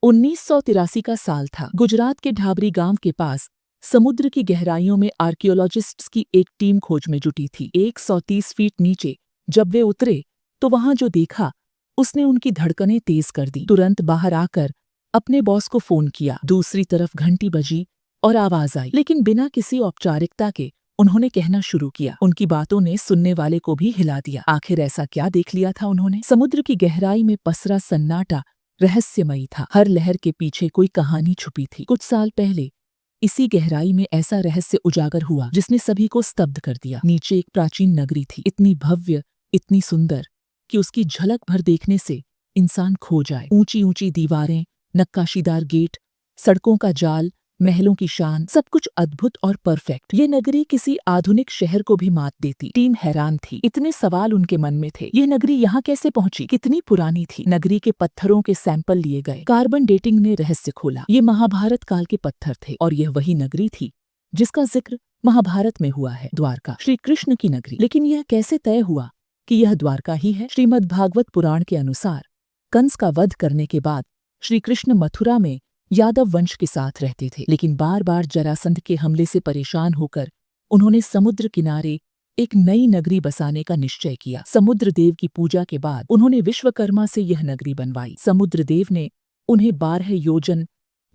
1983 का साल था। गुजरात के ढाबरी गांव के पास समुद्र की गहराइयों में आर्कियोलॉजिस्ट्स की एक टीम खोज में जुटी थी। 130 फीट नीचे जब वे उतरे तो वहां जो देखा उसने उनकी धड़कनें तेज कर दी। तुरंत बाहर आकर अपने बॉस को फोन किया। दूसरी तरफ घंटी बजी और आवाज आई, लेकिन बिना किसी औपचारिकता के उन्होंने कहना शुरू किया। उनकी बातों ने सुनने वाले को भी हिला दिया। आखिर ऐसा क्या देख लिया था उन्होंने? समुद्र की गहराई में पसरा सन्नाटा रहस्यमयी था। हर लहर के पीछे कोई कहानी छुपी थी। कुछ साल पहले इसी गहराई में ऐसा रहस्य उजागर हुआ जिसने सभी को स्तब्ध कर दिया। नीचे एक प्राचीन नगरी थी, इतनी भव्य, इतनी सुंदर कि उसकी झलक भर देखने से इंसान खो जाए। ऊंची ऊंची दीवारें, नक्काशीदार गेट, सड़कों का जाल, महलों की शान, सब कुछ अद्भुत और परफेक्ट। ये नगरी किसी आधुनिक शहर को भी मात देती। टीम हैरान थी। इतने सवाल उनके मन में थे। ये नगरी यहाँ कैसे पहुंची? कितनी पुरानी थी? नगरी के पत्थरों के सैंपल लिए गए। कार्बन डेटिंग ने रहस्य खोला। ये महाभारत काल के पत्थर थे और यह वही नगरी थी जिसका जिक्र महाभारत में हुआ है, द्वारका, श्री कृष्ण की नगरी। लेकिन यह कैसे तय हुआ कि यह द्वारका ही है? श्रीमद् भागवत पुराण के अनुसार कंस का वध करने के बाद श्री कृष्ण मथुरा में यादव वंश के साथ रहते थे, लेकिन बार बार जरासंध के हमले से परेशान होकर उन्होंने समुद्र किनारे एक नई नगरी बसाने का निश्चय किया। समुद्र देव की पूजा के बाद उन्होंने विश्वकर्मा से यह नगरी बनवाई। समुद्र देव ने उन्हें 12 योजन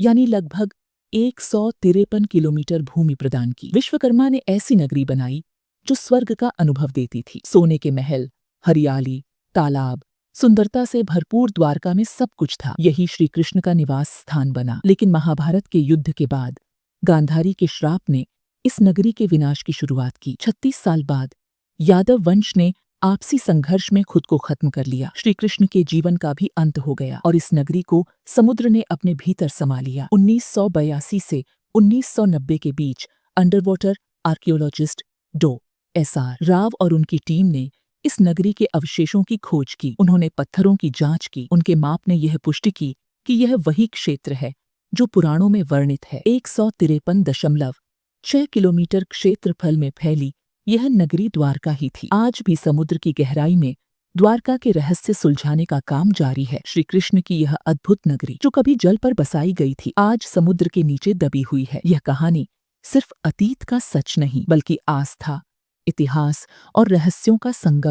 यानी लगभग 153 किलोमीटर भूमि प्रदान की। विश्वकर्मा ने ऐसी नगरी बनाई जो स्वर्ग का अनुभव देती थी। सोने के महल, हरियाली, तालाब, सुंदरता से भरपूर द्वारका में सब कुछ था। यही श्री कृष्ण का निवास स्थान बना। लेकिन महाभारत के युद्ध के बाद गांधारी के श्राप ने इस नगरी के विनाश की शुरुआत की। 36 साल बाद यादव वंश ने आपसी संघर्ष में खुद को खत्म कर लिया। श्री कृष्ण के जीवन का भी अंत हो गया और इस नगरी को समुद्र ने अपने भीतर समा लिया। 1982 से 1990 के बीच अंडर वाटर आर्कियोलॉजिस्ट डॉ. एस.आर. राव और उनकी टीम ने इस नगरी के अवशेषों की खोज की। उन्होंने पत्थरों की जांच की। उनके माप ने यह पुष्टि की कि यह वही क्षेत्र है जो पुराणों में वर्णित है। 153.6 किलोमीटर क्षेत्रफल में फैली यह नगरी द्वारका ही थी। आज भी समुद्र की गहराई में द्वारका के रहस्य सुलझाने का काम जारी है। श्री कृष्ण की यह अद्भुत नगरी जो कभी जल पर बसाई गई थी, आज समुद्र के नीचे दबी हुई है। यह कहानी सिर्फ अतीत का सच नहीं, बल्कि आस्था, इतिहास और रहस्यों का संगम है।